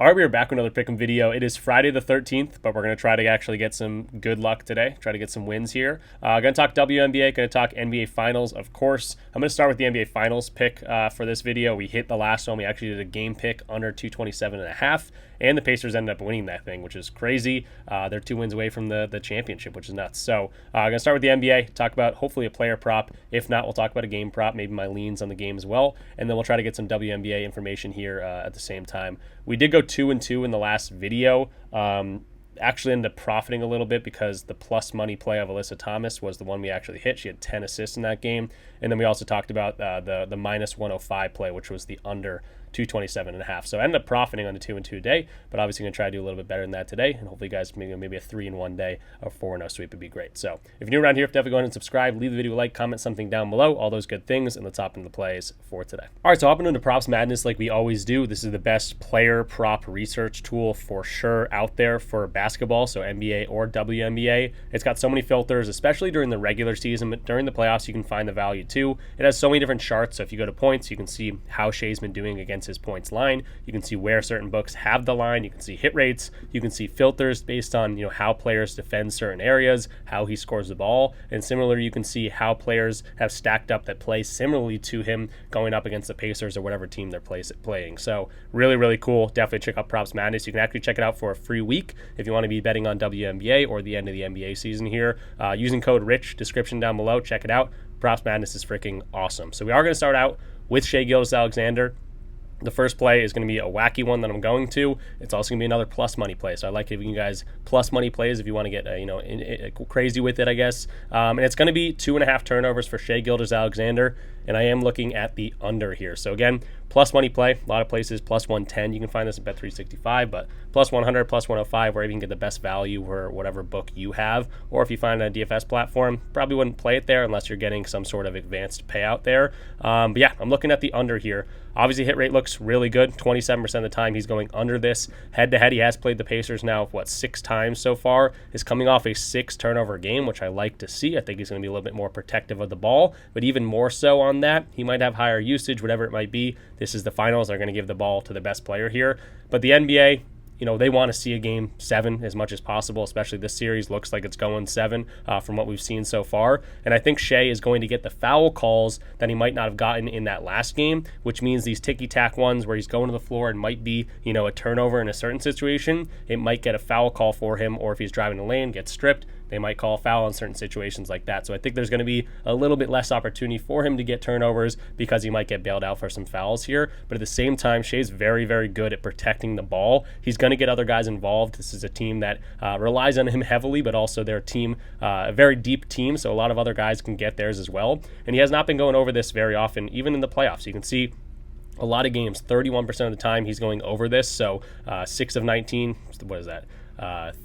All right, we are back with another pick'em video. It is Friday the 13th, but we're going to try to actually get some good luck today, try to get some wins here. Going to talk WNBA, going to talk NBA Finals, of course. I'm going to start with the NBA Finals pick for this video. We hit the last one. We actually did a game pick under 227.5, and the Pacers ended up winning that thing, which is crazy. They're 2 wins away from the championship, which is nuts. So I'm going to start with the NBA, talk about hopefully a player prop. If not, we'll talk about a game prop, maybe my leans on the game as well, and then we'll try to get some WNBA information here at the same time. We did go 2-2 in the last video. Actually ended up profiting a little bit because the plus money play of Alyssa Thomas was the one we actually hit. She had 10 assists in that game. And then we also talked about the minus 105 play, which was the under 227.5. So I ended up profiting on the 2-2 day, but obviously going to try to do a little bit better than that today. And hopefully you guys maybe a 3-in-1 day or 4-0 sweep would be great. So if you're new around here, definitely go ahead and subscribe, leave the video a like, comment something down below, all those good things, and let's hop into the plays for today. All right, so hopping into Props Madness like we always do. This is the best player prop research tool for sure out there for basketball, so NBA or WNBA. It's got so many filters, especially during the regular season, but during the playoffs you can find the value too. It has so many different charts, so if you go to points, you can see how Shai's been doing against his points line. You can see where certain books have the line. You can see hit rates. You can see filters based on how players defend certain areas, how he scores the ball, and similarly you can see how players have stacked up that play similarly to him going up against the Pacers or whatever team they're playing. So really cool. Definitely check out Props Madness. You can actually check it out for a free week if you want to be betting on WNBA or the end of the NBA season here. Using code RICH, description down below. Check it out. Props Madness is freaking awesome. So we are going to start out with Shai Gilgeous-Alexander. The first play is going to be a wacky one that I'm going to. It's also going to be another plus money play. So I like giving you guys plus money plays if you want to get crazy with it, I guess. And it's going to be 2.5 turnovers for Shai Gilgeous-Alexander. And I am looking at the under here. So again, plus money play. A lot of places plus 110. You can find this at Bet365, but plus 100, plus 105, where you can get the best value for whatever book you have. Or if you find a DFS platform, probably wouldn't play it there unless you're getting some sort of advanced payout there. But yeah, I'm looking at the under here. Obviously, hit rate looks really good. 27% of the time he's going under this. Head-to-head, he has played the Pacers now, 6 times so far. Is coming off a 6-turnover game, which I like to see. I think he's going to be a little bit more protective of the ball. But even more so on that, he might have higher usage, whatever it might be. This is the finals. They're going to give the ball to the best player here. But the NBA, they want to see a game 7 as much as possible, especially this series looks like it's going 7 from what we've seen so far. And I think Shai is going to get the foul calls that he might not have gotten in that last game, which means these ticky-tack ones where he's going to the floor and might be, a turnover in a certain situation. It might get a foul call for him, or if he's driving the lane, gets stripped, they might call a foul in certain situations like that. So I think there's going to be a little bit less opportunity for him to get turnovers because he might get bailed out for some fouls here. But at the same time, Shai's very good at protecting the ball. He's going to get other guys involved. This is a team that relies on him heavily, but also their team, a very deep team, so a lot of other guys can get theirs as well. And he has not been going over this very often, even in the playoffs. You can see a lot of games, 31% of the time he's going over this. So 6 of 19, what is that?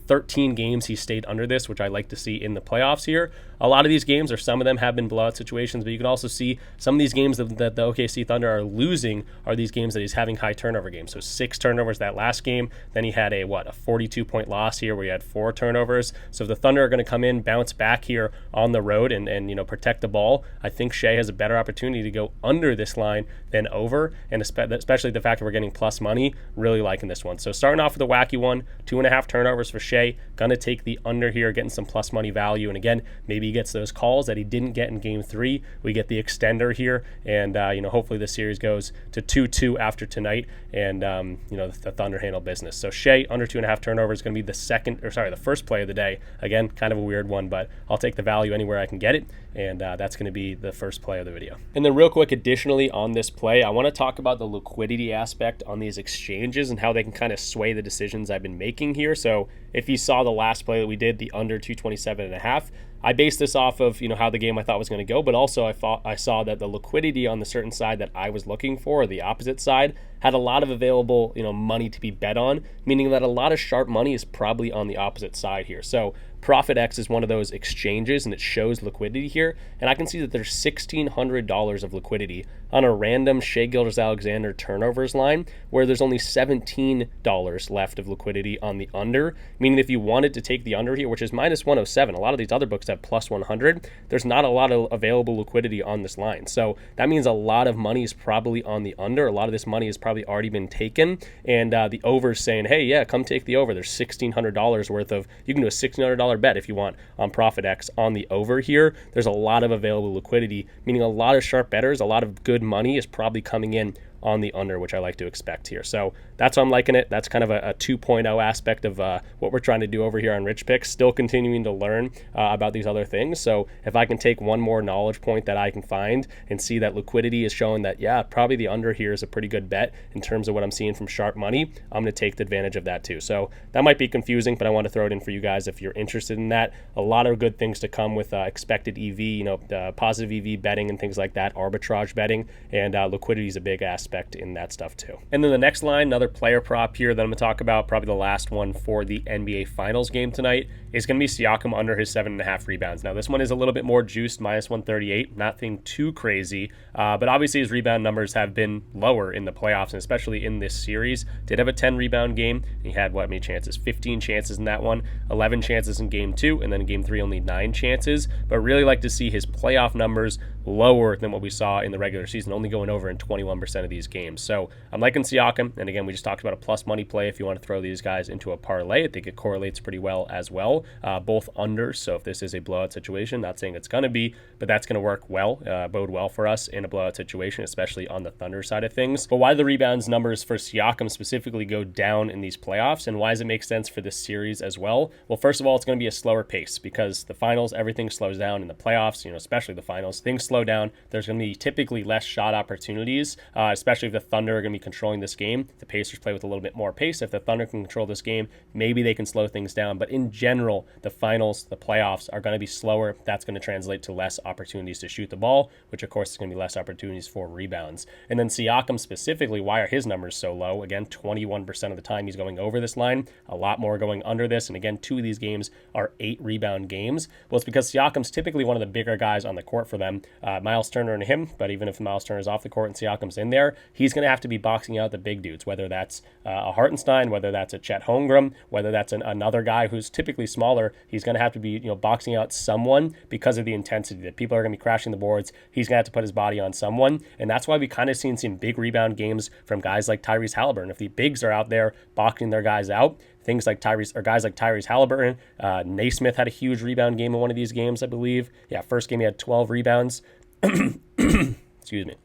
13 games he stayed under this, which I like to see in the playoffs here. A lot of these games, or some of them, have been blowout situations, but you can also see some of these games that the OKC Thunder are losing are these games that he's having high turnover games. So 6 turnovers that last game. Then he had a 42-point loss here where he had 4 turnovers. So if the Thunder are going to come in, bounce back here on the road and protect the ball, I think Shai has a better opportunity to go under this line than over, and especially the fact that we're getting plus money, really liking this one. So starting off with a wacky one, 2.5 turnovers for Shai. Gonna take the under here, getting some plus money value. And again, maybe he gets those calls that he didn't get in game 3. We get the extender here, and hopefully the series goes to 2-2 after tonight, and the Thunder handle business. So Shai under 2.5 turnovers is gonna be the first play of the day. Again, kind of a weird one, but I'll take the value anywhere I can get it, and that's gonna be the first play of the video. And then real quick, additionally on this play, I want to talk about the liquidity aspect on these exchanges and how they can kind of sway the decisions I've been making here. So if you saw the last play that we did, the under 227.5, I based this off of how the game I thought was going to go, but also I saw that the liquidity on the certain side that I was looking for, the opposite side, had a lot of available money to be bet on, meaning that a lot of sharp money is probably on the opposite side here. So ProfitX is one of those exchanges, and it shows liquidity here, and I can see that there's $1,600 of liquidity on a random Shai Gilgeous-Alexander turnovers line, where there's only $17 left of liquidity on the under, meaning if you wanted to take the under here, which is minus 107, a lot of these other books have have plus 100. There's not a lot of available liquidity on this line. So that means a lot of money is probably on the under. A lot of this money has probably already been taken. And the over is saying, hey, yeah, come take the over. There's $1,600 worth of, you can do a $1,600 bet if you want on ProfitX on the over here. There's a lot of available liquidity, meaning a lot of sharp bettors, a lot of good money is probably coming in on the under, which I like to expect here. So that's why I'm liking it. That's kind of a 2.0 aspect of what we're trying to do over here on RichPicks, still continuing to learn about these other things. So if I can take one more knowledge point that I can find and see that liquidity is showing that, yeah, probably the under here is a pretty good bet in terms of what I'm seeing from sharp money, I'm going to take advantage of that too. So that might be confusing, but I want to throw it in for you guys if you're interested in that. A lot of good things to come with expected EV, positive EV betting and things like that, arbitrage betting, and liquidity is a big aspect in that stuff too. And then the next line, another player prop here that I'm going to talk about, probably the last one for the NBA Finals game tonight, is going to be Siakam under his 7.5 rebounds. Now this one is a little bit more juiced, minus 138, nothing too crazy, but obviously his rebound numbers have been lower in the playoffs, and especially in this series. Did have a 10 rebound game. He had what many chances? 15 chances in that one, 11 chances in game 2, and then in game 3 only 9 chances. But really like to see his playoff numbers lower than what we saw in the regular season, only going over in 21% of these games. So I'm liking Siakam, and again, we just talked about a plus money play if you want to throw these guys into a parlay. I think it correlates pretty well as well, both unders. So if this is a blowout situation, not saying it's going to be, but that's going to work well, bode well for us in a blowout situation, especially on the Thunder side of things. But why the rebounds numbers for Siakam specifically go down in these playoffs, and why does it make sense for this series as well? Well, first of all, it's going to be a slower pace because the finals, everything slows down. In the playoffs, especially the finals, things slow down. There's going to be typically less shot opportunities, especially if the Thunder are going to be controlling this game. The Pacers play with a little bit more pace. If the Thunder can control this game, maybe they can slow things down. But in general, the finals, the playoffs are going to be slower. That's going to translate to less opportunities to shoot the ball, which of course is going to be less opportunities for rebounds. And then Siakam specifically, why are his numbers so low? Again, 21% of the time he's going over this line, a lot more going under this. And again, 2 of these games are 8 rebound games. Well, it's because Siakam's typically one of the bigger guys on the court for them. Miles Turner and him, but even if Miles Turner is off the court and Siakam's in there, he's going to have to be boxing out the big dudes, whether that's a Hartenstein, whether that's a Chet Holmgren, whether that's another guy who's typically smaller. He's going to have to be boxing out someone because of the intensity that people are going to be crashing the boards. He's going to have to put his body on someone, and that's why we kind of seen some big rebound games from guys like Tyrese Halliburton. If the bigs are out there boxing their guys out, guys like Tyrese Halliburton, Naismith had a huge rebound game in one of these games, I believe. Yeah, first game he had 12 rebounds. Excuse me.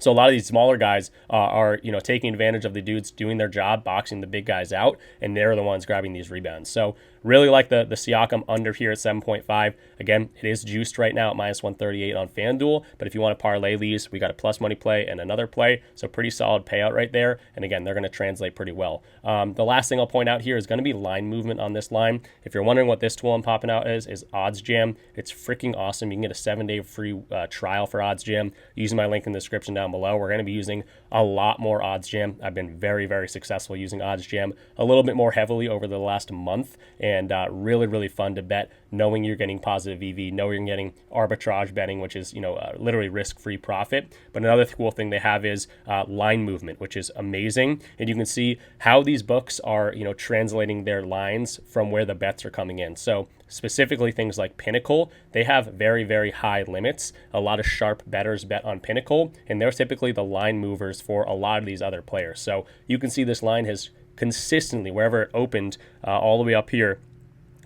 So a lot of these smaller guys are taking advantage of the dudes doing their job, boxing the big guys out, and they're the ones grabbing these rebounds. So really like the Siakam under here at 7.5. Again, it is juiced right now at minus 138 on FanDuel, but if you want to parlay these, we got a plus money play and another play, so pretty solid payout right there. And again, they're going to translate pretty well. The last thing I'll point out here is going to be line movement on this line. If you're wondering what this tool I'm popping out is Odds Jam. It's freaking awesome. You can get a 7-day free trial for Odds Jam using my link in the description down below. We're going to be using a lot more Odds Jam. I've been very, very successful using Odds Jam a little bit more heavily over the last month, and really, really fun to bet, knowing you're getting positive EV, knowing you're getting arbitrage betting, which is, literally risk-free profit. But another cool thing they have is line movement, which is amazing. And you can see how these books are, translating their lines from where the bets are coming in. So specifically things like Pinnacle, they have very, very high limits. A lot of sharp bettors bet on Pinnacle, and they're typically the line movers for a lot of these other players. So you can see this line has consistently, wherever it opened, all the way up here,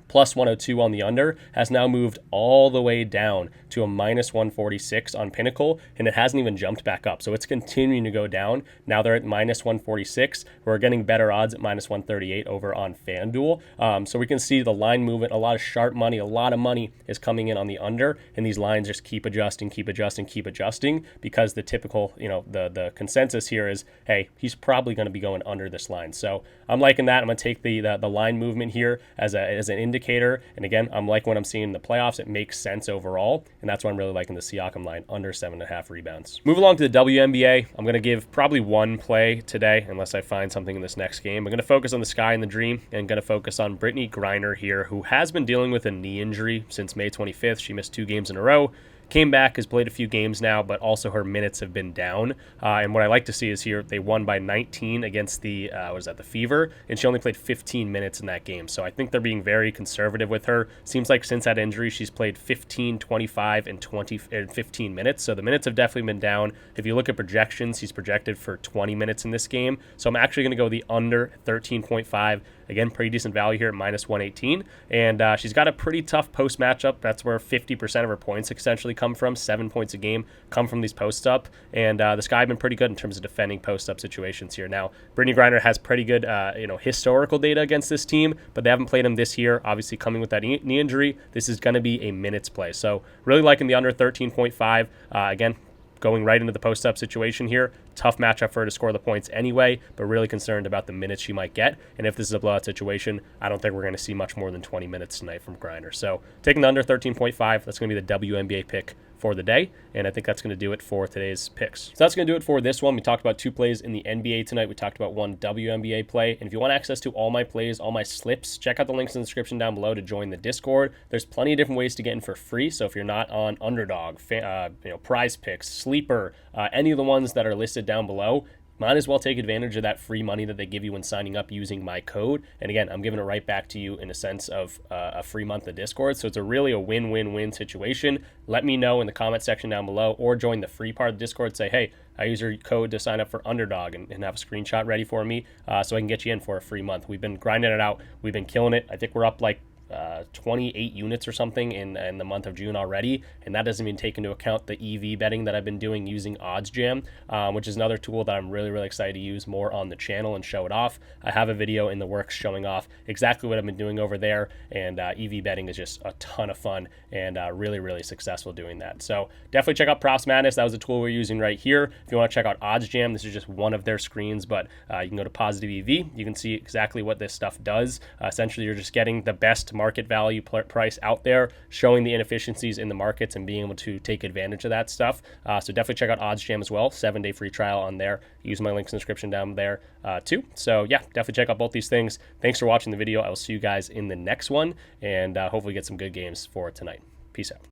plus 102 on the under, has now moved all the way down to a minus 146 on Pinnacle, and it hasn't even jumped back up. So it's continuing to go down. Now they're at minus 146. We're getting better odds at minus 138 over on FanDuel. So we can see the line movement, a lot of sharp money, a lot of money is coming in on the under, and these lines just keep adjusting because the typical, the consensus here is, hey, he's probably going to be going under this line. So I'm liking that. I'm going to take the line movement here as an indicator. And again, I'm liking what I'm seeing in the playoffs. It makes sense overall. And that's why I'm really liking the Siakam line under 7.5 rebounds. Move along to the WNBA. I'm going to give probably one play today, unless I find something in this next game. I'm going to focus on the Sky and the Dream, and going to focus on Brittany Griner here, who has been dealing with a knee injury since May 25th. She missed 2 games in a row. came back, has played a few games now, but also her minutes have been down. And what I like to see is here they won by 19 against the the Fever, and she only played 15 minutes in that game. So I think they're being very conservative with her. Seems like since that injury, she's played 15, 25, and 15 minutes. So the minutes have definitely been down. If you look at projections, he's projected for 20 minutes in this game. So I'm actually going to go the under 13.5. Again, pretty decent value here at minus 118. And she's got a pretty tough post matchup. That's where 50% of her points essentially come from. 7 points a game come from these post up. And the Sky have been pretty good in terms of defending post up situations here. Now, Brittany Griner has pretty good historical data against this team, but they haven't played him this year. Obviously, coming with that knee injury, this is going to be a minutes play. So really liking the under 13.5. Again, going right into the post-up situation here. Tough matchup for her to score the points anyway, but really concerned about the minutes she might get. And if this is a blowout situation, I don't think we're going to see much more than 20 minutes tonight from Griner. So taking the under 13.5, that's going to be the WNBA pick for the day, and I think that's going to do it for today's picks. So that's going to do it for this one. We talked about 2 plays in the NBA tonight. We talked about 1 WNBA play, and if you want access to all my plays, all my slips, check out the links in the description down below to join the Discord. There's plenty of different ways to get in for free, so if you're not on Underdog, PrizePicks, Sleeper, any of the ones that are listed down below, might as well take advantage of that free money that they give you when signing up using my code. And again, I'm giving it right back to you in a sense of a free month of Discord. So it's really a win-win-win situation. Let me know in the comment section down below, or join the free part of Discord. Say, hey, I use your code to sign up for Underdog, and have a screenshot ready for me so I can get you in for a free month. We've been grinding it out. We've been killing it. I think we're up like 28 units or something in the month of June already, and that doesn't even take into account the EV betting that I've been doing using OddsJam, which is another tool that I'm really excited to use more on the channel and show it off. I have a video in the works showing off exactly what I've been doing over there, and EV betting is just a ton of fun and really successful doing that. So definitely check out Props Madness. That was the tool we're using right here. If you want to check out OddsJam, this is just one of their screens, but you can go to Positive EV. You can see exactly what this stuff does. Essentially, you're just getting the best market value price out there, showing the inefficiencies in the markets and being able to take advantage of that stuff. So definitely check out OddsJam as well. 7-day free trial on there. Use my links in the description down there too. So yeah, definitely check out both these things. Thanks for watching the video. I will see you guys in the next one, and hopefully get some good games for tonight. Peace out.